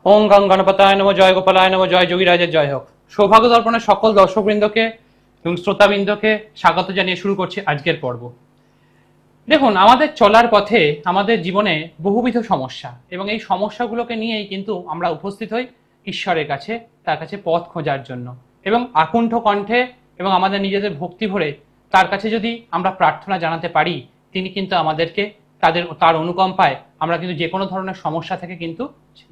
ওম গং গণপতায় নমঃ, জয় গোপালায় নমঃ, জয় যোগীরাজের জয় হোক। সৌভাগ্য দর্পণের সকল দর্শকবৃন্দকে এবং শ্রোতাবৃন্দকে স্বাগত জানিয়ে শুরু করছি আজকের পর্ব। দেখুন, আমাদের চলার পথে আমাদের জীবনে বহুবিধ সমস্যা, এবং এই সমস্যাগুলোকে নিয়েই কিন্তু আমরা উপস্থিত হই ঈশ্বরের কাছে, তার কাছে পথ খোঁজার জন্য, এবং আকুণ্ঠ কণ্ঠে এবং আমাদের নিজেদের ভক্তি ভরে তার কাছে যদি আমরা প্রার্থনা জানাতে পারি, তিনি কিন্তু আমাদেরকে তার অনুকম্পায় আমরা কিন্তু যে কোনো ধরনের সমস্যা থেকে কিন্তু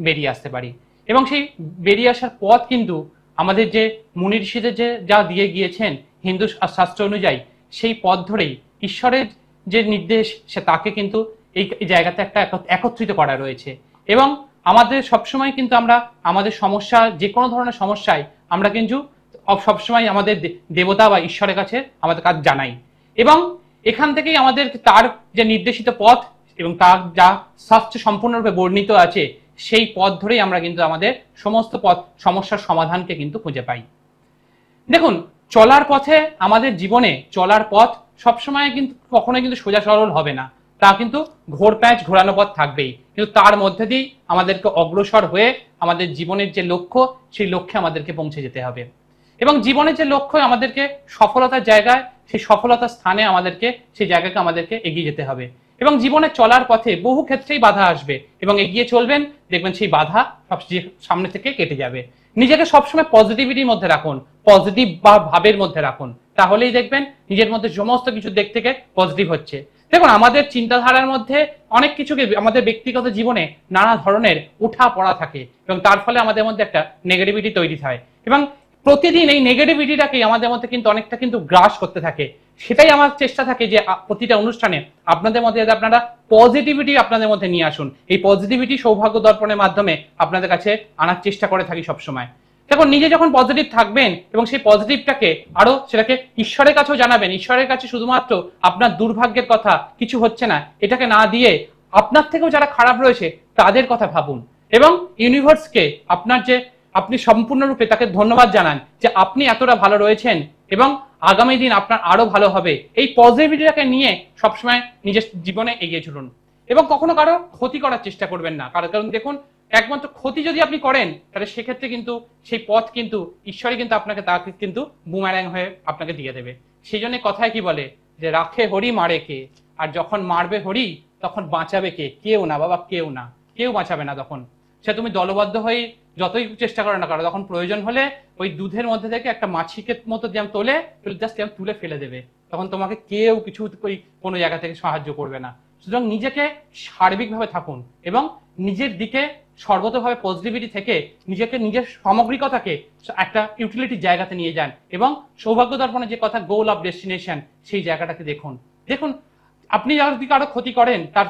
বেরিয়ে আসতে পারি। এবং সেই বেরিয়ে আসার পথ কিন্তু আমাদের যে মুনি ঋষিদের যা দিয়ে গিয়েছেন হিন্দু শাস্ত্র অনুযায়ী, সেই পথ ধরেই ঈশ্বরের যে নির্দেশ সে তাকে কিন্তু এই জায়গাতে একটা একত্রিত করা রয়েছে। এবং আমাদের সবসময় কিন্তু আমরা আমাদের সমস্যা, যে কোনো ধরনের সমস্যায় আমরা কিন্তু সবসময় আমাদের দেবতা বা ঈশ্বরের কাছে আমাদের কাজ জানাই, এবং এখান থেকেই আমাদের তার যে নির্দেশিত পথ এবং তার যা শাস্ত্রে সম্পূর্ণরূপে বর্ণিত আছে, সেই পথ ধরেই আমরা কিন্তু আমাদের সমস্ত সমস্যার সমাধানকে কিন্তু খুঁজে পাই। দেখুন, চলার পথে আমাদের জীবনে চলার পথ সবসময় কিন্তু কখনোই কিন্তু সোজা সরল হবে না, তা কিন্তু ঘোর প্যাঁচ ঘোরানো পথ থাকবেই, কিন্তু তার মধ্যে দিয়েই আমাদেরকে অগ্রসর হয়ে আমাদের জীবনের যে লক্ষ্য, সেই লক্ষ্যে আমাদেরকে পৌঁছে যেতে হবে। এবং জীবনের যে লক্ষ্য আমাদেরকে সফলতার জায়গায়, সেই সফলতার স্থানে আমাদেরকে সেই জায়গাকে আমাদেরকে এগিয়ে যেতে হবে। এবং জীবনে চলার পথে বহু ক্ষেত্রেই বাধা আসবে, এবং এগিয়ে চলবেন, দেখবেন সেই বাধা সব সামনে থেকে কেটে যাবে। নিজেকে সবসময় পজিটিভিটির মধ্যে রাখুন, পজিটিভ বা ভাবের মধ্যে রাখুন, তাহলেই দেখবেন নিজের মধ্যে সমস্ত কিছু দিক থেকে পজিটিভ হচ্ছে। দেখুন, আমাদের চিন্তাধারার মধ্যে অনেক কিছুকে আমাদের ব্যক্তিগত জীবনে নানা ধরনের উঠা পড়া থাকে, এবং তার ফলে আমাদের মধ্যে একটা নেগেটিভিটি তৈরি হয়, এবং প্রতিদিন এই নেগেটিভিটিটাকে আমাদের মধ্যে কিন্তু অনেকটা কিন্তু গ্রাস করতে থাকে। সেটাই আমার চেষ্টা থাকে যে প্রতিটা অনুষ্ঠানে আপনাদের মধ্যে যাতে আপনারা পজিটিভিটি আপনাদের মধ্যে নিয়ে আসুন, এই পজিটিভিটি সৌভাগ্য দর্পণের মাধ্যমে আপনাদের কাছে আনার চেষ্টা করে থাকি সবসময়। দেখুন, নিজে যখন পজিটিভ থাকবেন এবং সেই পজিটিভটাকে আরো সেটাকে ঈশ্বরের কাছেও জানাবেন, ঈশ্বরের কাছে শুধুমাত্র আপনার দুর্ভাগ্যের কথা কিছু হচ্ছে না এটাকে না দিয়ে আপনার থেকেও যারা খারাপ রয়েছে তাদের কথা ভাবুন, এবং ইউনিভার্সকে আপনি সম্পূর্ণরূপে তাকে ধন্যবাদ জানান যে আপনি এতটা ভালো রয়েছেন, এবং আগামী দিন আপনার আরো ভালো হবে। এই পজিটিভিটিটাকে নিয়ে সবসময় নিজের জীবনে এগিয়ে চলুন, এবং কখনো কারো ক্ষতি করার চেষ্টা করবেন না। কারণ দেখুন, একমাত্র ক্ষতি যদি আপনি করেন তাহলে সেক্ষেত্রে কিন্তু সেই পথ কিন্তু ঈশ্বরই কিন্তু আপনাকে তাকে কিন্তু বুমেরাং হয়ে আপনাকে দিয়ে দেবে। সেই জন্য কথায় কি বলে যে রাখে হরি মারে কে, আর যখন মারবে হরি তখন বাঁচাবে কে? কেউ না বাবা, কেউ না, কেউ বাঁচাবে না। তখন সে তুমি দলবদ্ধ হয়ে যতই চেষ্টা করো না কারো, তখন প্রয়োজন হলে ওই দুধের মধ্যে থেকে একটা মাছিকে মতো যেমন জাস্ট যেমন তুলে ফেলে দেবে, তখন তোমাকে কেউ কিছু কোনো জায়গা থেকে সাহায্য করবে না। সুতরাং নিজেকে সার্বিকভাবে থাকুন, এবং নিজের দিকে সর্বতভাবে পজিটিভিটি থেকে নিজেকে, নিজের সামগ্রিকতাকে একটা ইউটিলিটি জায়গাতে নিয়ে যান, এবং সৌভাগ্য দর্পণে যে কথা গোল অফ ডেস্টিনেশন, সেই জায়গাটাকে দেখুন। দেখুন, আপনি যদি কারো ক্ষতি করেন তার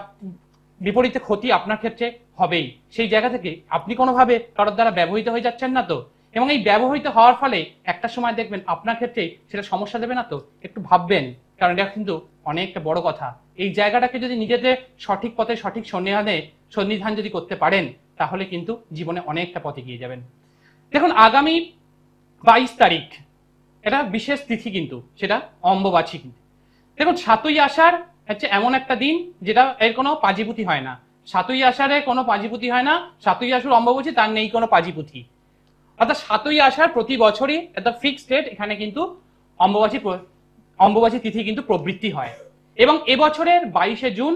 বিপরীতে ক্ষতি আপনার ক্ষেত্রে হবেই। সেই জায়গা থেকে আপনি কোনোভাবে কারোর দ্বারা ব্যবহৃত হয়ে যাচ্ছেন না তো, এবং এই ব্যবহৃত হওয়ার ফলে একটা সময় দেখবেন আপনার ক্ষেত্রে সেটা সমস্যা দেবে না তো, একটু ভাববেন, কারণ এটা কিন্তু অনেকটা বড় কথা। এই জায়গাটাকে যদি নিজেদের সঠিক পথে সঠিক সন্নিধান যদি করতে পারেন, তাহলে কিন্তু জীবনে অনেকটা পথে এগিয়ে যাবেন। দেখুন, আগামী 22 তারিখ এটা বিশেষ তিথি, কিন্তু সেটা অম্বুবাচী। দেখুন, 7ই আষাঢ় হচ্ছে এমন একটা দিন যেটা এর কোনো পাঁজিপুথি হয় না। 7ই আষাঢ়ে কোনো পাঁজিপুথি হয় না, 7ই আষাঢ় অম্বুবাচী তার নেই কোনো পাঁজিপুথি। অর্থাৎ 7ই আষাঢ় প্রতি বছরই একটা ফিক্সড ডেট, এখানে কিন্তু অম্বুবাচী তিথি কিন্তু প্রবৃত্তি হয়। এবং এবছরের 22শে জুন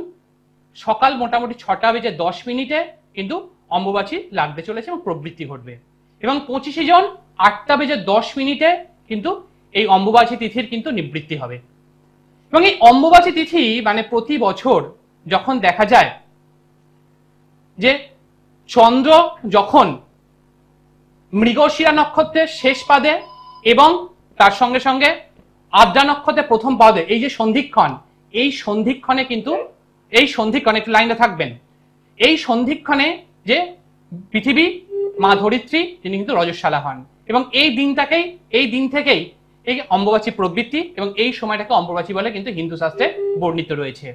সকাল মোটামুটি 6:10 কিন্তু অম্বুবাচী লাগতে চলেছে এবং প্রবৃত্তি ঘটবে, এবং 25শে জুন 8:10 কিন্তু এই অম্বুবাচী তিথির কিন্তু নিবৃত্তি হবে। এবং এই অম্বুবাচী তিথি মানে প্রতি বছর যখন দেখা যায় যে চন্দ্র যখন মৃগশিরা নক্ষত্রের শেষ পাদে এবং তার সঙ্গে সঙ্গে আদ্রা নক্ষত্রের প্রথম পাদে, এই যে সন্ধিক্ষণ, এই সন্ধিক্ষণে কিন্তু একটু লাইনে থাকবেন, এই সন্ধিক্ষণে যে পৃথিবী মা ধরিত্রী তিনি কিন্তু রজস্বালা হন, এবং এই দিন থেকেই এই অম্বুবাচী প্রবৃত্তি, এবং এই সময়টাকে অম্বুবাচী বলে কিন্তু হিন্দু শাস্ত্রে বর্ণিত রয়েছে।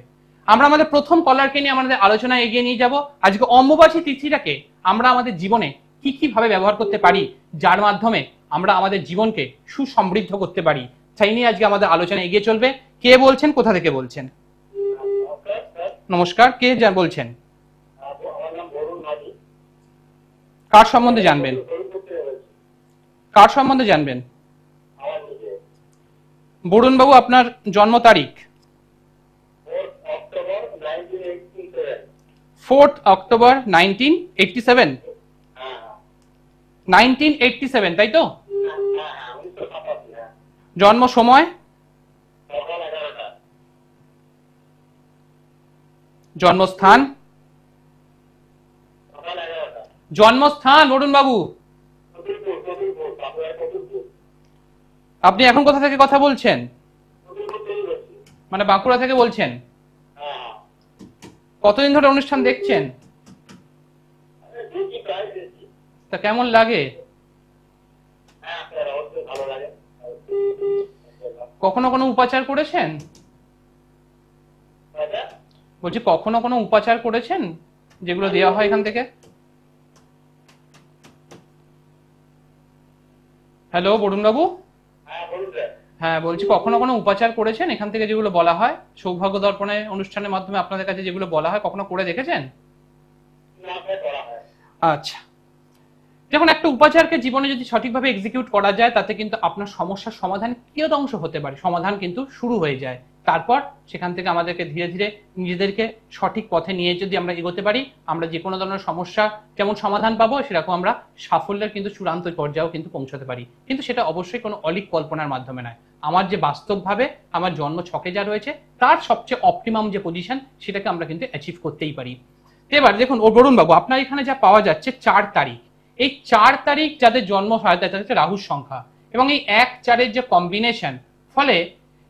আমরা আমাদের প্রথম কলারকে নিয়ে আমাদের আলোচনা এগিয়ে নিয়ে যাব। আজকে অম্বুবাচী তিথিটাকে আমরা আমাদের জীবনে কি কি ভাবে ব্যবহার করতে পারি, যার মাধ্যমে আমরা আমাদের জীবনকে সুসমৃদ্ধ করতে পারি, সেই নিয়ে আজকে আমাদের আলোচনা এগিয়ে চলবে। কে বলছেন, কোথা থেকে বলছেন? নমস্কার, কে যা বলছেন? কার সম্বন্ধে জানবেন? কার সম্বন্ধে জানবেন? বরুণ বাবু, আপনার জন্ম তারিখ? 4th October 1987। 1987, তাই তো? জন্ম সময়? জন্মস্থান? জন্মস্থান বরুণ বাবু, আপনি এখন কোথা থেকে কথা বলছেন? মানে বাঁকুড়া থেকে বলছেন? কতদিন ধরে অনুষ্ঠান দেখছেন? তা কেমন লাগে? কখনো কোনো উপাচার করেছেন? বলছি কখনো কোনো উপাচার করেছেন যেগুলো দেওয়া হয় এখান থেকে? হ্যালো বরুণ বাবু, হ্যাঁ বলছি কখনো কোনো উপাচার করেছেন এখান থেকে যেগুলো বলা হয় সৌভাগ্য দর্পণে অনুষ্ঠানের মাধ্যমে আপনাদের কাছে যেগুলো বলা হয় কখনো করে দেখেছেন? আচ্ছা, যখন একটা উপাচারকে জীবনে যদি সঠিকভাবে এক্সিকিউট করা যায় তাতে কিন্তু আপনার সমস্যার সমাধান কিয়দংশ হতে পারে, সমাধান কিন্তু শুরু হয়ে যায়। তারপর সেখান থেকে আমাদেরকে ধীরে ধীরে নিজেদেরকে সঠিক পথে নিয়ে যদি আমরা এগোতে পারি, আমরা যে কোনো ধরনের সমস্যা যেমন সমাধান পাবো সেরকম আমরা সাফল্যের কিন্তু চূড়ান্ত পর্যায়েও কিন্তু পৌঁছাতে পারি। কিন্তু সেটা অবশ্যই কোনো অলিক কল্পনার মাধ্যমে নয়, আমার যে বাস্তবভাবে আমার জন্ম ছকে যা রয়েছে তার সবচেয়ে অপটিমাম যে পজিশন সেটাকে আমরা কিন্তু অ্যাচিভ করতেই পারি। এবার দেখুন বরুণ বাবু, আপনার এখানে যা পাওয়া যাচ্ছে 4 তারিখ, এই 4 তারিখ যাদের জন্ম হয় তাদের হচ্ছে রাহুর সংখ্যা, এবং এই 1-4-এর যে কম্বিনেশন, ফলে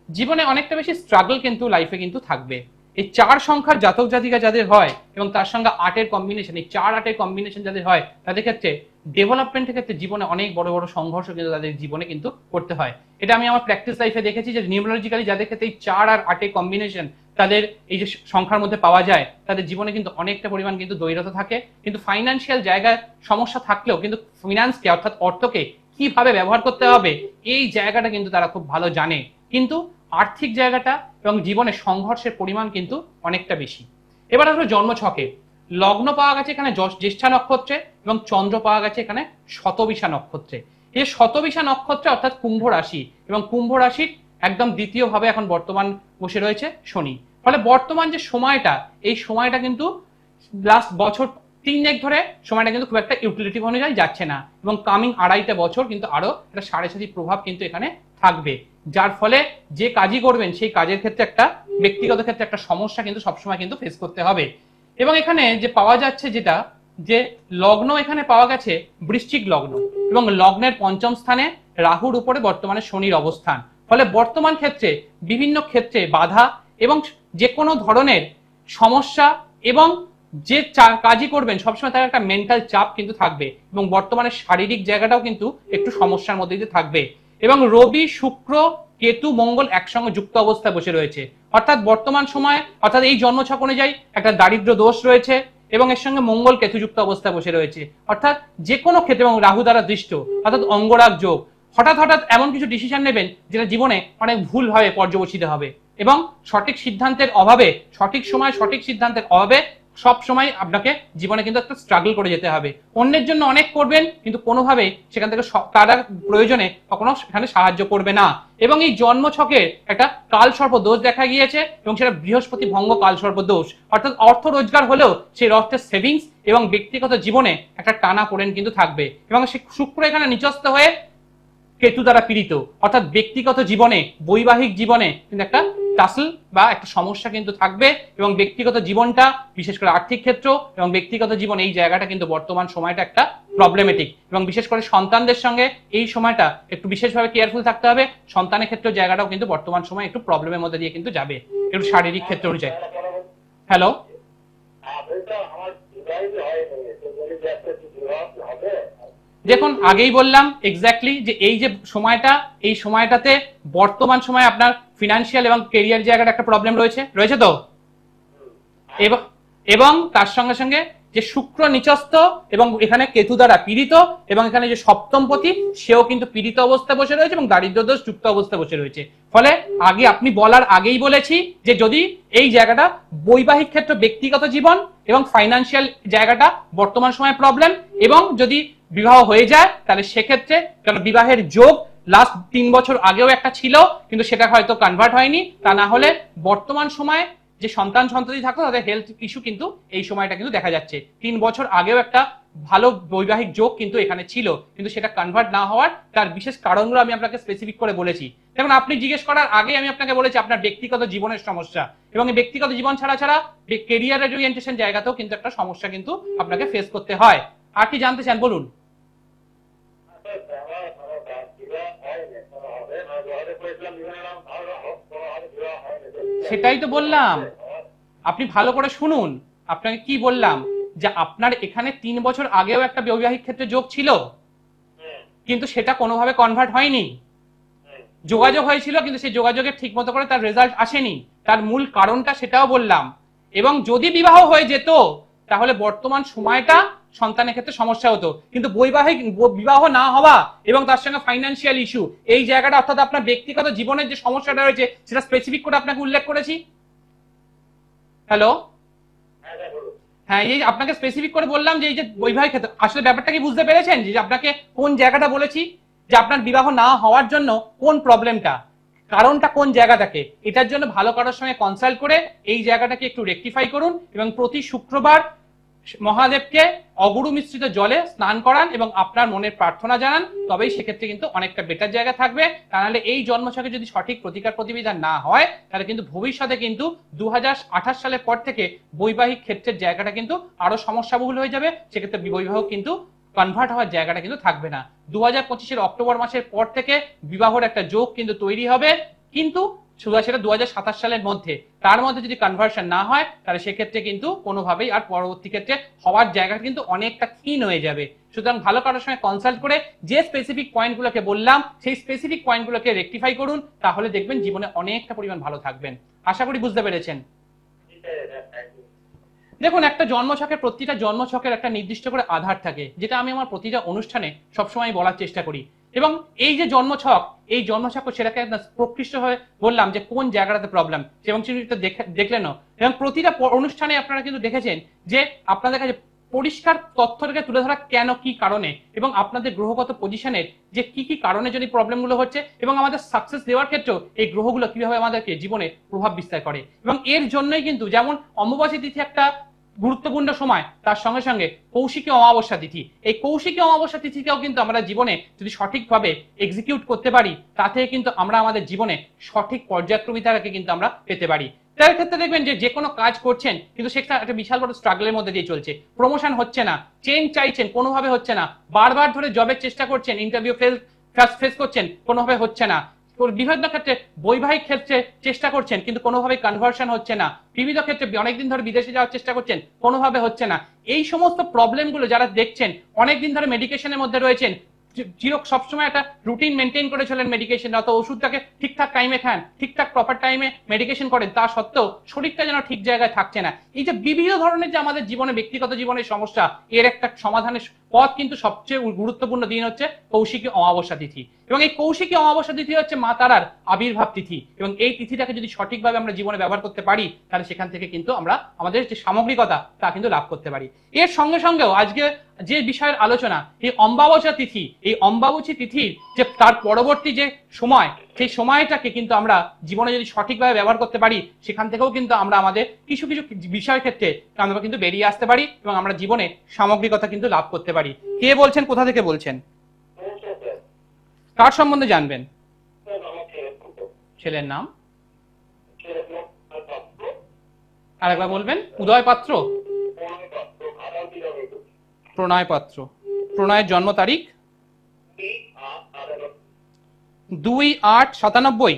জীবনে অনেকটা বেশি স্ট্রাগল কিন্তু লাইফে কিন্তু থাকবে। এই 4 সংখ্যার জাতক জাতিকা যাদের হয় এবং তার সঙ্গে 8-এর কম্বিনেশন, এই 4-8-এর কম্বিনেশন যাদের হয় তাদের ক্ষেত্রে ডেভেলপমেন্টের ক্ষেত্রে জীবনে অনেক বড় বড় সংঘর্ষ কিন্তু তাদের জীবনে কিন্তু করতে হয়। এটা আমি আমার প্র্যাকটিস লাইফে দেখেছি যে নিউমেরোলজিক্যালি যাদের ক্ষেত্রে এই 4 আর 8-এর কম্বিনেশন তাদের এই যে সংখ্যার মধ্যে পাওয়া যায় তাদের জীবনে কিন্তু অনেকটা পরিমাণ কিন্তু দৈর্ঘ্যতা থাকে, কিন্তু ফাইন্যান্সিয়াল জায়গায় সমস্যা থাকলেও কিন্তু ফিনান্সকে অর্থাৎ অর্থকে কিভাবে ব্যবহার করতে হবে এই জায়গাটা কিন্তু তারা খুব ভালো জানে, কিন্তু আর্থিক জায়গাটা এবং জীবনে সংঘর্ষের পরিমাণ কিন্তু অনেকটা বেশি। এবার আসলে জন্ম ছকে লগ্ন পাওয়া গেছে এখানে জ্যেষ্ঠা নক্ষত্রে এবং চন্দ্র পাওয়া গেছে এখানে শতবিশা নক্ষত্রে। এই শতবিশা নক্ষত্রে অর্থাৎ কুম্ভ রাশি, এবং কুম্ভ রাশির একদম দ্বিতীয় ভাবে এখন বর্তমান বসে রয়েছে শনি। ফলে বর্তমান যে সময়টা, এই সময়টা কিন্তু লাস্ট বছর 3 ধরে সময়টা কিন্তু খুব একটা ইউটিলিটি অনুযায়ী যাচ্ছে না, এবং কামিং 2.5 বছর কিন্তু আরো একটা সাড়ে সাথী প্রভাব কিন্তু এখানে থাকবে, যার ফলে যে কাজই করবেন সেই কাজের ক্ষেত্রে একটা ব্যক্তিগত ক্ষেত্রে একটা সমস্যা কিন্তু সবসময় কিন্তু ফেস করতে হবে। এবং এখানে যে পাওয়া যাচ্ছে যেটা যে লগ্ন এখানে পাওয়া গেছে বৃশ্চিক লগ্ন, এবং লগ্নের 5ম স্থানে রাহুর উপরে বর্তমানে শনির অবস্থান। ফলে বর্তমান ক্ষেত্রে বিভিন্ন ক্ষেত্রে বাধা এবং যে কোনো ধরনের সমস্যা এবং যে কাজই করবেন সবসময় তার একটা মেন্টাল চাপ কিন্তু থাকবে, এবং বর্তমানে শারীরিক জায়গাটাও কিন্তু একটু সমস্যার মধ্যে দিয়ে থাকবে। এবং রবি শুক্র কেতু মঙ্গল একসঙ্গে যুক্ত অবস্থায় বসে রয়েছে, অর্থাৎ বর্তমান সময় অর্থাৎ এই জন্মছক অনুযায়ী একটা দারিদ্র দোষ রয়েছে, এবং এর সঙ্গে মঙ্গল কেতু যুক্ত অবস্থায় বসে রয়েছে, অর্থাৎ যে কোনো ক্ষেত্রে, এবং রাহু দ্বারা দৃষ্ট অর্থাৎ অঙ্গরাগ যোগ। হঠাৎ হঠাৎ এমন কিছু ডিসিশন নেবেন যেটা জীবনে অনেক ভুলভাবে পর্যবসিত হবে, এবং সঠিক সিদ্ধান্তের অভাবে, সঠিক সময় সঠিক সিদ্ধান্তের অভাবে সব সময় আপনাকে জীবনে কিন্তু একটা স্ট্রাগল করে যেতে হবে। অন্যের জন্য অনেক করবেন কিন্তু কোনোভাবে সেখান থেকে তারা প্রয়োজনে কখনো সেখানে সাহায্য করবে না। এবং এই জন্ম ছকের একটা কালসর্প দোষ দেখা গিয়েছে, এবং সেটা বৃহস্পতি ভঙ্গ কালসর্প দোষ, অর্থাৎ অর্থ রোজগার হলেও সেই অর্থের সেভিংস এবং ব্যক্তিগত জীবনে একটা টানা পড়েন কিন্তু থাকবে, এবং সে শুক্র এখানে নিচস্থ হয়ে কেতু দ্বারা পীড়িত, অর্থাৎ ব্যক্তিগত জীবনে বৈবাহিক জীবনে কিন্তু একটা টাসল বা একটা সমস্যা কিন্তু থাকবে, এবং ব্যক্তিগত জীবনটা বিশেষ করে আর্থিক ক্ষেত্র এবং ব্যক্তিগত জীবন এই জায়গাটা কিন্তু বর্তমান সময়টা একটা প্রবলেমেটিক, এবং বিশেষ করে সন্তানদের সঙ্গে এই সময়টা একটু বিশেষভাবে কেয়ারফুল থাকতে হবে। সন্তানের ক্ষেত্রে জায়গাটাও কিন্তু বর্তমান সময় একটু প্রবলেমের মধ্যে দিয়ে কিন্তু যাবে, একটু শারীরিক ক্ষেত্র অনুযায়ী। হ্যালো, দেখুন আগেই বললাম এক্স্যাক্টলি যে এই যে সময়টা, এই সময়টাতে বর্তমান সময় আপনার ফিনান্সিয়াল এবং কেরিয়ার জায়গাটা একটা প্রবলেম রয়েছে তো, এবং তার সঙ্গে সঙ্গে যে শুক্র নিচস্থ এবং এখানে কেতু দ্বারা পীড়িত, এবং এখানে যে সপ্তমপতি সেও কিন্তু পীড়িত অবস্থায় বসে রয়েছে এবং দারিদ্র দোষ যুক্ত অবস্থায় বসে রয়েছে। ফলে আগে আপনি বলার আগেই বলেছি যে যদি এই জায়গাটা বৈবাহিক ক্ষেত্র, ব্যক্তিগত জীবন এবং ফাইন্যান্সিয়াল জায়গাটা বর্তমান সময়ে প্রবলেম, এবং যদি বিবাহ হয়ে যায় তাহলে সেক্ষেত্রে, কারণ বিবাহের যোগ লাস্ট 3 বছর আগেও একটা ছিল কিন্তু সেটা হয়তো কনভার্ট হয়নি, তা না হলে বর্তমান সময়ে যে সন্তান সন্ততি থাকতো তাদের হেলথ ইস্যু কিন্তু এই সময়টা কিন্তু দেখা যাচ্ছে। 3 বছর আগেও একটা ভালো বৈবাহিক যোগ কিন্তু এখানে ছিল, কিন্তু সেটা কনভার্ট না হওয়ার তার বিশেষ কারণগুলো আমি আপনাকে স্পেসিফিক করে বলেছি। যেমন আপনি জিজ্ঞেস করার আগে আমি আপনাকে বলেছি আপনার ব্যক্তিগত জীবনের সমস্যা, এবং এই ব্যক্তিগত জীবন ছাড়া কেরিয়ারের ওরিয়েন্টেশন জায়গাতেও কিন্তু একটা সমস্যা কিন্তু আপনাকে ফেস করতে হয়। আর কি জানতে চান বলুন? সেটাই তো বললাম, আপনি ভালো করে শুনুন। আপনাকে কি বললাম যে আপনার এখানে 3 বছর আগেও একটা বৈবাহিক ক্ষেত্রে যোগ ছিল, কিন্তু সেটা কোনোভাবে কনভার্ট হয়নি। যোগাযোগ হয়েছিল কিন্তু সেই যোগাযোগের ঠিক মতো করে তার রেজাল্ট আসেনি। তার মূল কারণটা সেটাও বললাম। এবং যদি বিবাহ হয়ে যেত তাহলে বর্তমান সময়টা সন্তানের ক্ষেত্রে সমস্যা হতো, কিন্তু বৈবাহিক বিবাহ না হওয়া এবং তার সঙ্গে ফাইন্যান্সিয়াল ইস্যু, এই জায়গাটা অর্থাৎ আপনার ব্যক্তিগত জীবনের যে সমস্যাটা রয়েছে সেটা স্পেসিফিক করে আপনাকে উল্লেখ করেছি। হ্যালো, হ্যাঁ, এই আপনাকে স্পেসিফিক করে বললাম যে এই যে বৈবাহিক ক্ষেত্রে আসলে ব্যাপারটা কি বুঝতে পেরেছেন, যে আপনাকে কোন জায়গাটা বলেছি, যে আপনার বিবাহ না হওয়ার জন্য কোন প্রবলেমটা, কারণটা কোন জায়গাটাকে, এটার জন্য ভালো কারোর সঙ্গে কনসাল্ট করে এই জায়গাটাকে একটু রেকটিফাই করুন, এবং প্রতি শুক্রবার মহাদেবকে অগুরু মিশ্রিত জলে স্নান করান এবং আপনার মনের প্রার্থনা জানান, তবেই সেক্ষেত্রে কিন্তু অনেকটা বেটার জায়গা থাকবে। তা নাহলে এই জন্মছকে যদি সঠিক প্রতিকার প্রতিবিধান না হয় তাহলে কিন্তু ভবিষ্যতে কিন্তু 2028 সালের পর থেকে বৈবাহিক ক্ষেত্রের জায়গাটা কিন্তু আরো সমস্যাবহুল হয়ে যাবে। সেক্ষেত্রে বিবাহ কিন্তু কনভার্ট হওয়ার জায়গাটা কিন্তু থাকবে না। 2025 অক্টোবর মাসের পর থেকে বিবাহের একটা যোগ কিন্তু তৈরি হবে, কিন্তু সেটা 2027 সালের মধ্যে। তার মধ্যে যদি কনভার্সন না হয় তাহলে সেক্ষেত্রে কিন্তু কোনোভাবেই আর পরবর্তী ক্ষেত্রে হওয়ার জায়গাটা কিন্তু অনেকটা ক্ষীণ হয়ে যাবে। সুতরাং ভালো কারোর সঙ্গে কনসাল্ট করে যে স্পেসিফিক পয়েন্টগুলোকে বললাম সেই স্পেসিফিক পয়েন্টগুলোকে রেকটিফাই করুন, তাহলে দেখবেন জীবনে অনেকটা পরিমাণ ভালো থাকবেন। আশা করি বুঝতে পেরেছেন। দেখুন, একটা জন্মছকের, প্রতিটা জন্মছকের একটা নির্দিষ্ট করে আধার থাকে, যেটা আমি আমার প্রতিটা অনুষ্ঠানে সবসময় বলার চেষ্টা করি। এবং এই যে জন্মছক, এই জন্মছক সেটাকে প্রকৃষ্ট হয়ে বললাম যে কোন জায়গাটাতে প্রবলেম, এবং সেটা দেখলেনও। এবং প্রতিটা অনুষ্ঠানে আপনারা কিন্তু দেখেছেন যে আপনাদের কাছে পরিষ্কার তথ্যটাকে তুলে ধরা কেন, কি কারণে, এবং আপনাদের গ্রহগত পজিশনের যে কি কি কারণে যদি প্রবলেমগুলো হচ্ছে, এবং আমাদের সাকসেস দেওয়ার ক্ষেত্রেও এই গ্রহগুলো কিভাবে আমাদেরকে জীবনে প্রভাব বিস্তার করে। এবং এর জন্যই কিন্তু যেমন অমাবস্যা তিথি একটা গুরুত্বপূর্ণ সময়, তার সঙ্গে সঙ্গে কৌশিকী অমাবস্যা তিথি, এই কৌশিকী অমাবস্যা তিথিকেও কিন্তু আমরা জীবনে যদি সঠিকভাবে এক্সিকিউট করতে পারি, তাতে কিন্তু আমরা আমাদের জীবনে সঠিক পর্যায়ক্রমিতাকে কিন্তু আমরা পেতে পারি। তার ক্ষেত্রে দেখবেন যে কোনো কাজ করছেন কিন্তু সেটা একটা বিশাল বড় স্ট্রাগলের মধ্যে দিয়ে চলছে, প্রমোশন হচ্ছে না, চেঞ্জ চাইছেন কোনোভাবে হচ্ছে না, বারবার ধরে জবের চেষ্টা করছেন, ইন্টারভিউ ফেস করছেন, কোনোভাবে হচ্ছে না, বিভিন্ন ক্ষেত্রে বৈবাহিক ক্ষেত্রে চেষ্টা করছেন কিন্তু কোনোভাবে কনভার্সন হচ্ছে না, বিবিধ ক্ষেত্রে অনেকদিন ধরে বিদেশে যাওয়ার চেষ্টা করছেন, কোনোভাবে হচ্ছে না। এই সমস্ত প্রবলেমগুলো যারা দেখছেন, অনেকদিন ধরে মেডিকেশনের মধ্যে রয়েছেন, সবসময় একটা রুটিন মেনটেন করে চলেন মেডিকেশন, অত ওষুধটাকে ঠিকঠাক টাইমে খান, ঠিকঠাক প্রপার টাইমে মেডিকেশন করেন, তা সত্ত্বেও শরীরটা যেন ঠিক জায়গায় থাকছে না। এই যে বিবিধ ধরনের যে আমাদের জীবনে ব্যক্তিগত জীবনের সমস্যা, এর একটা সমাধানের পথ কিন্তু সবচেয়ে গুরুত্বপূর্ণ দিন হচ্ছে কৌশিকী অমাবস্যা তিথি। এবং এই কৌশিকী অমাবস্যা তিথি হচ্ছে মা তারার আবির্ভাব তিথি, এবং এই তিথিটাকে যদি সঠিকভাবে আমরা জীবনে ব্যবহার করতে পারি তাহলে সেখান থেকে কিন্তু আমরা আমাদের যে সামগ্রিকতা তা কিন্তু লাভ করতে পারি। এর সঙ্গে সঙ্গেও আজকে যে বিষয়ের আলোচনা, এই অম্বাবস্যা তিথি, এই অম্বাবস্যা তিথির যে তার পরবর্তী যে সময়, সেই সময়টাকে কিন্তু আমরা জীবনে যদি সঠিকভাবে ব্যবহার করতে পারি, সেখান থেকেও কিন্তু আমরা আমাদের কিছু কিছু বিষয়ের ক্ষেত্রে আমরা কিন্তু বেরিয়ে আসতে পারি এবং আমরা জীবনে সামগ্রিকতা কিন্তু লাভ করতে পারি। কে বলছেন, কোথা থেকে বলছেন, কার সম্বন্ধে জানবেন? ছেলের নাম আরেকবার বলবেন। উদয় পাত্র, প্রণয় পাত্র। প্রণয়ের জন্ম তারিখ 2/8/97,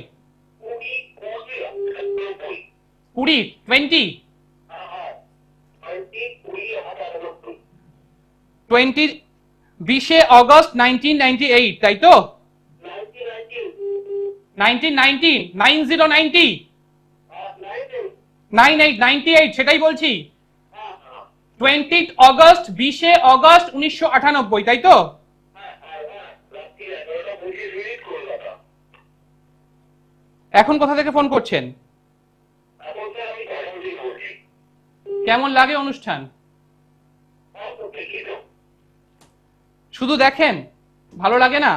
20 অগস্ট 1998, তাই তো? 1990, 98, সেটাই বলছি। 20 অগস্ট 20 অগস্ট 1998, তাই তো? এখন কোথা থেকে ফোন করছেন? কেমন লাগে অনুষ্ঠান? শুধু দেখেন, ভালো লাগে না?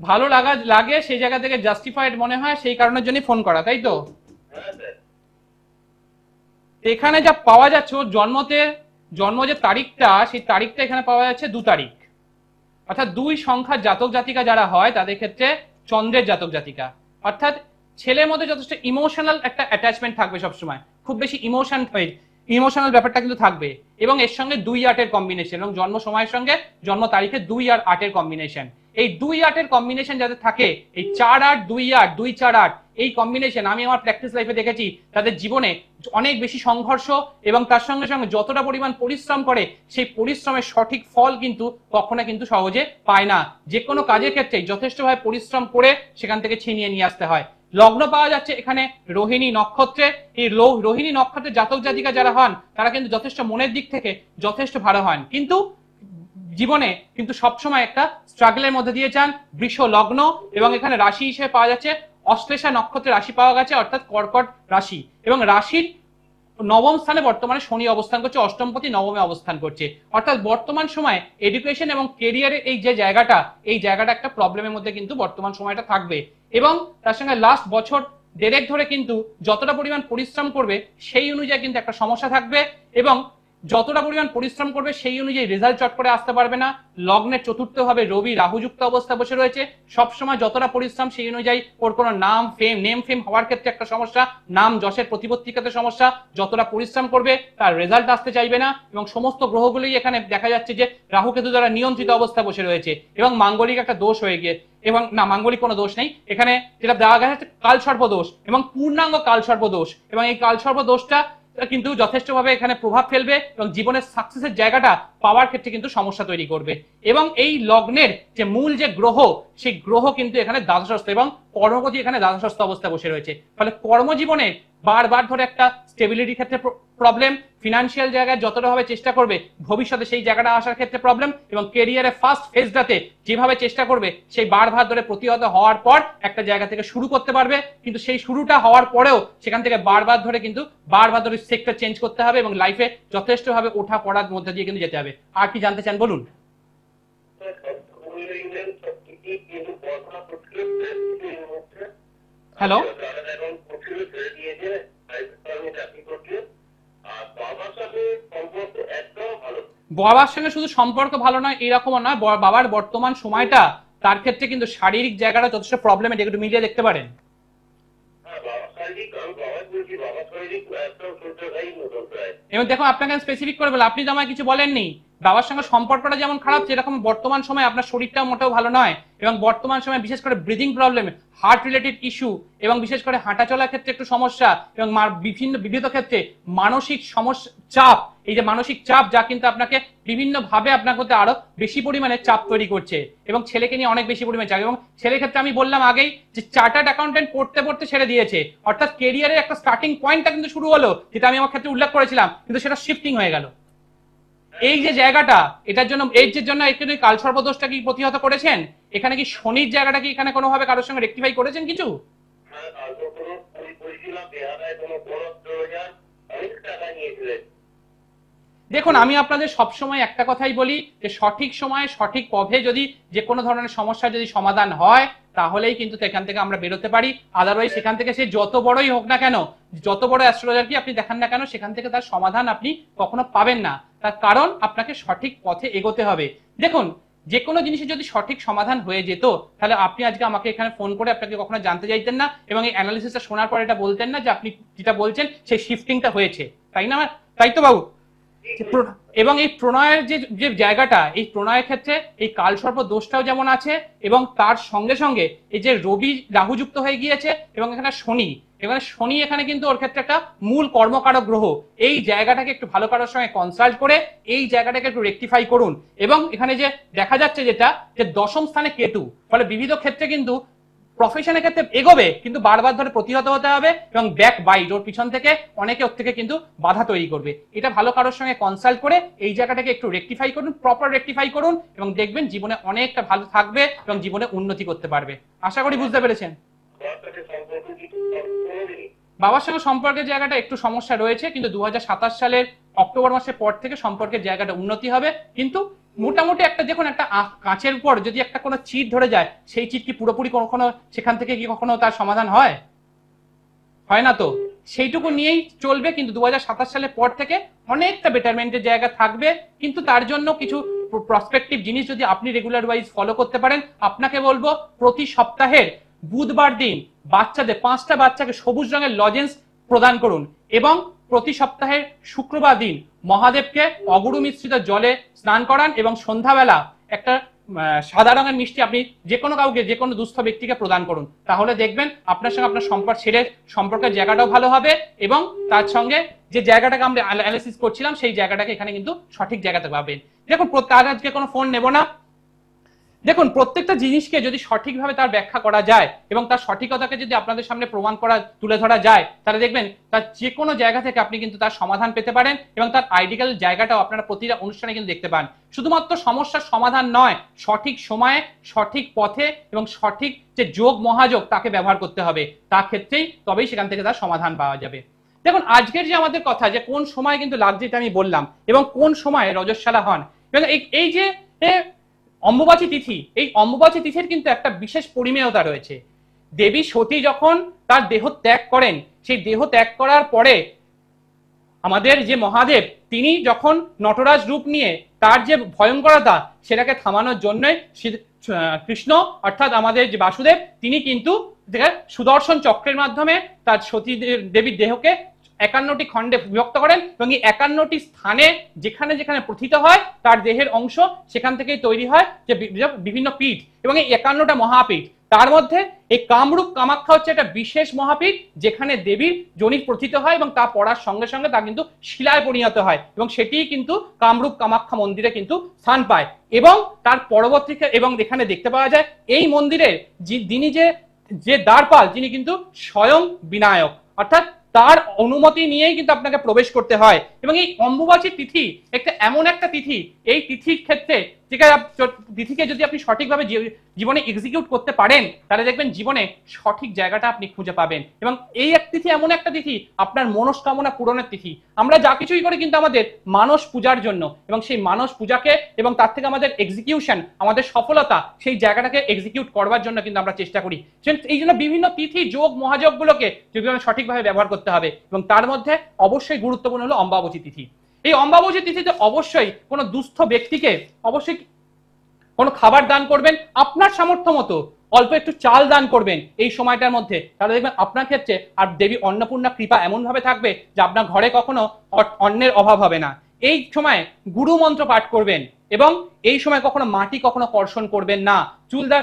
ভালো লাগে সেই জায়গা থেকে জাস্টিফাইড মনে হয়, সেই কারণের জন্য ফোন করা, তাই তো? এখানে যা পাওয়া যাচ্ছে ওর জন্ম যে তারিখটা, সেই তারিখটা এখানে পাওয়া যাচ্ছে 2 তারিখ, অর্থাৎ 2 সংখ্যার জাতক জাতিকা যারা হয় তাদের ক্ষেত্রে চন্দ্রের জাতক জাতিকা, অর্থাৎ ছেলের মধ্যে যথেষ্ট ইমোশনাল একটা অ্যাটাচমেন্ট থাকবে সবসময়, খুব বেশি ইমোশনাল ব্যাপারটা কিন্তু থাকবে, এবং এর সঙ্গে 2-8-এর কম্বিনেশন, এবং জন্ম সময়ের সঙ্গে জন্ম তারিখে 2 আর 8-এর কম্বিনেশন। এই 2-8-এর কম্বিনেশন যাদের থাকে, এই 4-8 2-8 2-4-8 এই কম্বিনেশন আমি আমার প্র্যাকটিস লাইফে দেখেছি, তাদের জীবনে অনেক বেশি সংঘর্ষ, এবং তার সঙ্গে সঙ্গে যতটা পরিমাণ পরিশ্রম করে সেই পরিশ্রমের সঠিক ফল কিন্তু কখনো কিন্তু সহজে পায় না। যে কোনো কাজের ক্ষেত্রে যথেষ্টভাবে পরিশ্রম করে সেখান থেকে ছিনিয়ে নিয়ে আসতে হয়। লগ্ন পাওয়া যাচ্ছে এখানে রোহিণী নক্ষত্রে। এই রোহিণী নক্ষত্রের জাতক জাতিকা যারা হন তারা কিন্তু যথেষ্ট মনের দিক থেকে যথেষ্ট ভালো হন, কিন্তু জীবনে কিন্তু সবসময় একটা স্ট্রাগলের মধ্যে দিয়ে যান। বৃষ লগ্ন, এবং এখানে রাশি হিসেবে পাওয়া যাচ্ছে অশ্লেষা নক্ষত্রের রাশি পাওয়া গেছে, অর্থাৎ কর্কট রাশি, এবং রাশির নবম স্থানে বর্তমানে শনি অবস্থান করছে, অষ্টমপতি নবমে অবস্থান করছে, অর্থাৎ বর্তমান সময় এডুকেশন এবং কেরিয়ারের এই যে জায়গাটা, এই জায়গাটা একটা প্রবলেমের মধ্যে কিন্তু বর্তমান সময়টা থাকবে, এবং তার সঙ্গে লাস্ট বছর দেড়েক ধরে কিন্তু যতটা পরিমাণ পরিশ্রম করবে সেই অনুযায়ী কিন্তু একটা সমস্যা থাকবে, এবং যতটা পরিমাণ পরিশ্রম করবে সেই অনুযায়ী রেজাল্ট চট করে আসতে পারবে না। লগ্নের চতুর্থ ভাবে রবি রাহুযুক্ত অবস্থা বসে রয়েছে, সবসময় যতটা পরিশ্রম সেই অনুযায়ী ওর কোনো নেম ফেম হওয়ার ক্ষেত্রে একটা সমস্যা, নাম যশের প্রতিপত্তির ক্ষেত্রে সমস্যা, যতটা পরিশ্রম করবে তার রেজাল্ট আসতে চাইবে না, এবং সমস্ত গ্রহগুলোই এখানে দেখা যাচ্ছে যে রাহু কেতু দ্বারা নিয়ন্ত্রিত অবস্থা বসে রয়েছে, এবং মাঙ্গলিক একটা দোষ হয়ে গিয়ে, এবং না মাঙ্গলিক কোনো দোষ নেই এখানে, যেটা দেওয়া গেছে কালসর্প দোষ এবং পূর্ণাঙ্গ কালসর্প দোষ, এবং এই কালসর্প দোষটা কিন্তু যথেষ্টভাবে এখানে প্রভাব ফেলবে, এবং জীবনের সাকসেসের জায়গাটা পাওয়ার ক্ষেত্রে কিন্তু সমস্যা তৈরি করবে। এবং এই লগ্নের যে মূল যে গ্রহ, সেই গ্রহ কিন্তু এখানে দ্বাদশস্থ, এবং কর্মপতি এখানে দ্বাদশস্থ অবস্থা বসে রয়েছে, ফলে কর্মজীবনে বারবার ধরে একটা স্টেবিলিটির ক্ষেত্রে প্রবলেম, ফিনান্সিয়াল জায়গায় যতটা ভাবে চেষ্টা করবে ভবিষ্যতে সেই জায়গাটা আসার ক্ষেত্রে প্রবলেম, এবং কেরিয়ারের ফার্স্ট ফেজটাতে যেভাবে চেষ্টা করবে সেই বারবার ধরে প্রতিহত হওয়ার পর একটা জায়গা থেকে শুরু করতে পারবে, কিন্তু সেই শুরুটা হওয়ার পরেও সেখান থেকে বারবার ধরে সেক্টর চেঞ্জ করতে হবে, এবং লাইফে যথেষ্টভাবে ওঠা পড়ার মধ্যে দিয়ে কিন্তু যেতে হবে। আর কি জানতে চান বলুন? হ্যালো, বাবার সঙ্গে শুধু সম্পর্ক ভালো নয় এরকমও নয়, বাবার বর্তমান সময়টা তার ক্ষেত্রে কিন্তু শারীরিক জায়গাটা যথেষ্ট প্রবলেম, এটা একটু মিলিয়ে দেখতে পারেন। এবং দেখো আপনাকে স্পেসিফিক করে বলে, আপনি তো আমায় কিছু বলেননি, বাবার সঙ্গে সম্পর্কটা যেমন খারাপ সেরকম বর্তমান সময় আপনার শরীরটাও মোটেও ভালো নয়, এবং বর্তমান সময় বিশেষ করে breathing problem, heart related issue, এবং বিশেষ করে হাঁটা চলার ক্ষেত্রে একটু সমস্যা, এবং বিবিধ ক্ষেত্রে মানসিক সমস্যা, চাপ, এই যে মানসিক চাপ যা কিন্তু আপনাকে বিভিন্ন ভাবে আপনার মধ্যে আরো বেশি পরিমাণে চাপ তৈরি করছে, এবং ছেলেকে নিয়ে অনেক বেশি পরিমাণে চাপ, এবং ছেলের ক্ষেত্রে আমি বললাম আগেই যে চার্টার্ড অ্যাকাউন্টেন্ট পড়তে পড়তে ছেড়ে দিয়েছে, অর্থাৎ কেরিয়ারের একটা স্টার্টিং পয়েন্টটা কিন্তু শুরু হলো, যেটা আমি আমার ক্ষেত্রে উল্লেখ করেছিলাম, কিন্তু সেটা শিফটিং হয়ে গেল। এই যে জায়গাটা, এটার জন্য এই যে জন্য এখানে কালসর্পদোষটা কি প্রতিহত করেছেন? এখানে কি শনির জায়গাটা কি এখানে কোনোভাবে কারোর সঙ্গে রেকটিফাই করেছেন কিছু? দেখুন, আমি আপনাদের সবসময় একটা কথাই বলি যে সঠিক সময়ে সঠিক পথে যদি যে কোনো ধরনের সমস্যা যদি সমাধান হয় তাহলেই কিন্তু সেখান থেকে আমরা বেরোতে পারি, আদারওয়াইজ সেখান থেকে সে যত বড়ই হোক না কেন, যত বড় অ্যাস্ট্রোলজার কি আপনি দেখান না কেন, সেখান থেকে তার সমাধান আপনি কখনো পাবেন না, তার কারণ আপনাকে সঠিক পথে এগোতে হবে। দেখুন, যে কোনো জিনিসের যদি সঠিক সমাধান হয়ে যেত তাহলে আপনি আজকে আমাকে এখানে ফোন করে আপনাকে কখনো জানতে চাইতেন না, এবং এই অ্যানালিসিসটা শোনার পর এটা বলতেন না যে আপনি যেটা বলছেন সেই শিফটিংটা হয়েছে, তাই না? তাই তো বাবু? এবং এই প্রণয়ের যে জায়গাটা, এই প্রণয়ের ক্ষেত্রে এই কালসর্প দোষটাও যেমন আছে, এবং তার সঙ্গে সঙ্গে এই যে রবি রাহু যুক্ত হয়ে গিয়েছে, এবং এখানে শনি এখানে কিন্তু ওর ক্ষেত্রে একটা মূল কর্মকারক গ্রহ, এই জায়গাটাকে একটু ভালো কারোর সঙ্গে কনসাল্ট করে এই জায়গাটাকে একটু রেকটিফাই করুন। এবং এখানে যে দেখা যাচ্ছে যেটা যে দশম স্থানে কেতু, ফলে বিবিধ ক্ষেত্রে কিন্তু প্রফেশনের ক্ষেত্রে এগোবে, কিন্তু বারবার ধরে প্রতিহত হতে হবে এবং ব্যাক বাইট, ওর পিছন থেকে অনেকে ওর থেকে কিন্তু বাধা তৈরি করবে। এটা ভালো কারোর সঙ্গে কনসাল্ট করে এই জায়গাটাকে একটু রেকটিফাই করুন, প্রপার রেকটিফাই করুন, এবং দেখবেন জীবনে অনেকটা ভালো থাকবে এবং জীবনে উন্নতি করতে পারবে। আশা করি বুঝতে পেরেছেন। বাবার সঙ্গে সম্পর্কের জায়গাটা একটু সমস্যা রয়েছে, কিন্তু 2027 সালের অক্টোবর মাসের পর থেকে সম্পর্কের জায়গাটা উন্নতি হবে। কিন্তু মোটামুটি একটা দেখুন, একটা কাঁচের উপর যদি একটা কোনো চিট ধরে যায়, সেই চিট কি পুরোপুরি কখনো সেখান থেকে কি কখনো তার সমাধান হয়? হয় না তো। সেইটুকু নিয়েই চলবে, কিন্তু 2027 সালের পর থেকে অনেকটা বেটারমেন্টের জায়গা থাকবে। কিন্তু তার জন্য কিছু প্রসপেক্টিভ জিনিস যদি আপনি রেগুলার ওয়াইজ ফলো করতে পারেন, আপনাকে বলবো প্রতি সপ্তাহের বুধবার দিন বাচ্চাদের 5টা বাচ্চাকে সবুজ রঙের লজেন্স প্রদান করুন, এবং প্রতি সপ্তাহের শুক্রবার দিন মহাদেবকে অগুরু মিশ্রিত জলে স্নান করান, এবং সন্ধ্যাবেলা একটা সাদা রঙের মিষ্টি আপনি যে কোনো কাউকে, যে কোনো দুস্থ ব্যক্তিকে প্রদান করুন। তাহলে দেখবেন আপনার সঙ্গে আপনার সম্পর্কের জায়গাটাও ভালো হবে, এবং তার সঙ্গে যে জায়গাটাকে আমরা অ্যানালিসিস করছিলাম সেই জায়গাটাকে এখানে কিন্তু সঠিক জায়গাতে পাবেন। দেখুন, তার আজকে কোনো ফোন নেব না। দেখুন, প্রত্যেকটা জিনিসকে যদি সঠিকভাবে তার ব্যাখ্যা করা যায় এবং তার সঠিকতাকে যদি আপনাদের সামনে প্রমাণ করা, তুলে ধরা যায়, তাহলে দেখবেন তার যে কোনো জায়গা থেকে আপনি কিন্তু তার সমাধান পেতে পারেন, এবং তার আইডিয়াল জায়গাটাও আপনারা প্রতিটা অনুষ্ঠানে কিন্তু দেখতে পান। শুধুমাত্র সমস্যার সমাধান নয়, সঠিক সময়ে সঠিক পথে এবং সঠিক যে যোগ মহাযোগ তাকে ব্যবহার করতে হবে, তার ক্ষেত্রেই তবেই সেখান থেকে তার সমাধান পাওয়া যাবে। দেখুন, আজকের যে আমাদের কথা, যে কোন সময় কিন্তু লাগছে এটা আমি বললাম, এবং কোন সময় রজস্বালা হন, এবং এই যে অম্বুবাচী তিথি, এই অম্বুবাচী তিথির কিন্তু একটা বিশেষ পরিমেয়তা রয়েছে। দেবী সতী যখন তার দেহ ত্যাগ করেন, সেই দেহ ত্যাগ করার পরে আমাদের যে মহাদেব, তিনি যখন নটরাজ রূপ নিয়ে তার যে ভয়ঙ্করতা সেটাকে থামানোর জন্য কৃষ্ণ অর্থাৎ আমাদের যে বাসুদেব, তিনি কিন্তু সুদর্শন চক্রের মাধ্যমে তার সতী দেবীর দেহকে 51টি খণ্ডে বিভক্ত করেন, এবং এই 51টি স্থানে যেখানে যেখানে প্রথিত হয় তার দেহের অংশ, সেখান থেকেই তৈরি হয় যে বিভিন্ন পীঠ, এবং এই 51টা মহাপীঠ, তার মধ্যে এই কামরূপ কামাখ্যা হচ্ছে একটা বিশেষ মহাপীঠ, যেখানে দেবীর যোনির প্রথিত হয় এবং তা পড়ার সঙ্গে সঙ্গে তা কিন্তু শিলায় পরিণত হয়, এবং সেটিই কিন্তু কামরূপ কামাখ্যা মন্দিরে কিন্তু স্থান পায়। এবং তার পরবর্তী, এবং এখানে দেখতে পাওয়া যায় এই মন্দিরের যিনি যে দ্বারপাল, যিনি কিন্তু স্বয়ং বিনায়ক, অর্থাৎ তার অনুমতি নিয়েই কিন্তু আপনাকে প্রবেশ করতে হয়। এবং এই অম্বুবাচী তিথি এমন একটা তিথি, এই তিথির ক্ষেত্রে তিথিকে যদি আপনি সঠিকভাবে জীবনে এক্সিকিউট করতে পারেন, তাহলে দেখবেন জীবনে সঠিক জায়গাটা আপনি খুঁজে পাবেন। এবং এই এক তিথি এমন একটা তিথি, আপনার মনস্কামনা পূরণের তিথি। আমরা যা কিছুই করি কিন্তু আমাদের মানস পূজার জন্য, এবং সেই মানস পূজাকে এবং তার থেকে আমাদের এক্সিকিউশন, আমাদের সফলতা, সেই জায়গাটাকে এক্সিকিউট করবার জন্য কিন্তু আমরা চেষ্টা করি। এই জন্য বিভিন্ন তিথি, যোগ মহাযোগ গুলোকে সঠিকভাবে ব্যবহার করতে হবে, এবং তার মধ্যে অবশ্যই গুরুত্বপূর্ণ হলো অম্বাবচী তিথি। এই অম্বাবচী তিথিতে অবশ্যই কোনো দুস্থ ব্যক্তিকে অবশ্যই কোনো খাবার দান করবেন, আপনার সামর্থ্য মতো অল্প একটু চাল দান করবেন এই সময়টার মধ্যে, তাহলে দেখবেন আপনার ক্ষেত্রে আর দেবী অন্নপূর্ণা কৃপা এমন ভাবে থাকবে যে আপনার ঘরে কখনো অন্নের অভাব হবে না। এই সময় গুরু মন্ত্র পাঠ করবেন, এবং এই সময় কখনো মাটি কখনো কর্ষণ করবেন না, চুলদার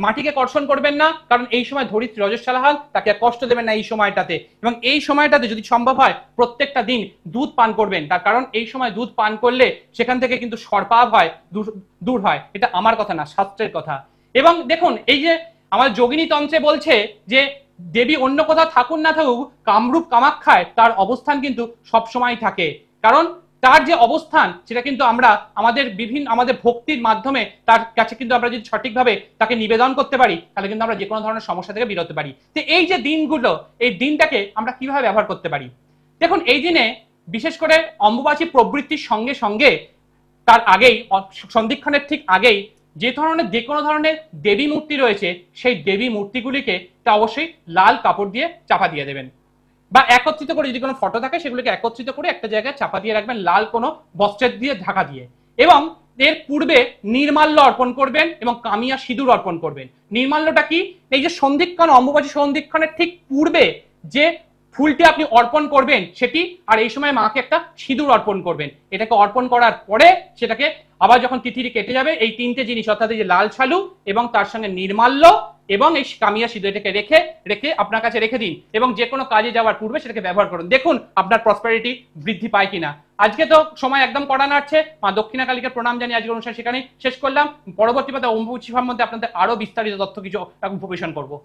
মাটিকে কর্ষণ করবেন না, কারণ এই সময় ধরিত্রী রজস্বালা হন, তাকে কষ্ট দেবেন না এই সময়টাতে। এবং এই সময়টাতে যদি সম্ভব হয় প্রত্যেকটা দিন দুধ পান করবেন, তার কারণ এই সময় দুধ পান করলে সেখান থেকে কিন্তু সর্পাভ হয়, দূর হয়। এটা আমার কথা না, শাস্ত্রের কথা। এবং দেখুন, এই যে আমাদের যোগিনী তন্ত্রে বলছে যে দেবী অন্য কোথাও থাকুন না থাকুক, কামরূপ কামাখ্যায় তার অবস্থান কিন্তু সবসময় থাকে, কারণ তার যে অবস্থান সেটা কিন্তু আমরা আমাদের ভক্তির মাধ্যমে তার কাছে কিন্তু আমরা যদি সঠিকভাবে তাকে নিবেদন করতে পারি, তাহলে কিন্তু আমরা যে কোনো ধরনের সমস্যা থেকে বেরোতে পারি। তো এই যে দিনগুলো, এই দিনটাকে আমরা কিভাবে ব্যবহার করতে পারি? দেখুন, এই দিনে বিশেষ করে অম্বুবাচী প্রবৃত্তির সঙ্গে সঙ্গে তার আগেই, সন্ধিক্ষণের ঠিক আগেই যে কোনো ধরনের দেবী মূর্তি রয়েছে, সেই দেবী মূর্তিগুলিকে তা অবশ্যই লাল কাপড় দিয়ে চাপা দিয়ে দেবেন, বা একত্রিত করে যদি কোনো ফটো থাকে সেগুলোকে একত্রিত করে একটা জায়গায় চাপা দিয়ে রাখবেন লাল কোনো বস্ত্রের দিয়ে ঢাকা দিয়ে। এবং এর পূর্বে নির্মাল্য অর্পণ করবেন এবং কামিয়া সিঁদুর অর্পণ করবেন। নির্মাল্যটা কি? এই যে সন্ধিক্ষণ, অম্বুবাচী সন্ধিক্ষণের ঠিক পূর্বে যে ফুলটি আপনি অর্পণ করবেন সেটি, আর এই সময় মাকে একটা সিঁদুর অর্পণ করবেন। এটাকে অর্পণ করার পরে সেটাকে আবার যখন তিথিটি কেটে যাবে, এই তিনটে জিনিস অর্থাৎ এই যে লাল ছালু এবং তার সঙ্গে নির্মাল্য এবং এই কামিয়া সিঁদুর, এটাকে রেখে রেখে আপনার কাছে রেখে দিন এবং যে কোনো কাজে যাওয়ার পূর্বে সেটাকে ব্যবহার করুন। দেখুন আপনার প্রসপারিটি বৃদ্ধি পায় কিনা। আজকে তো সময় একদম কড়া নাড়ছে, মা দক্ষিণা কালীকে প্রণাম জানিয়ে আজকের অনুষ্ঠান সেখানেই শেষ করলাম। পরবর্তী পাতে অম্বুবাচী সম্বন্ধে আপনাদের আরো বিস্তারিত তথ্য কিছু উপবেশন করবো।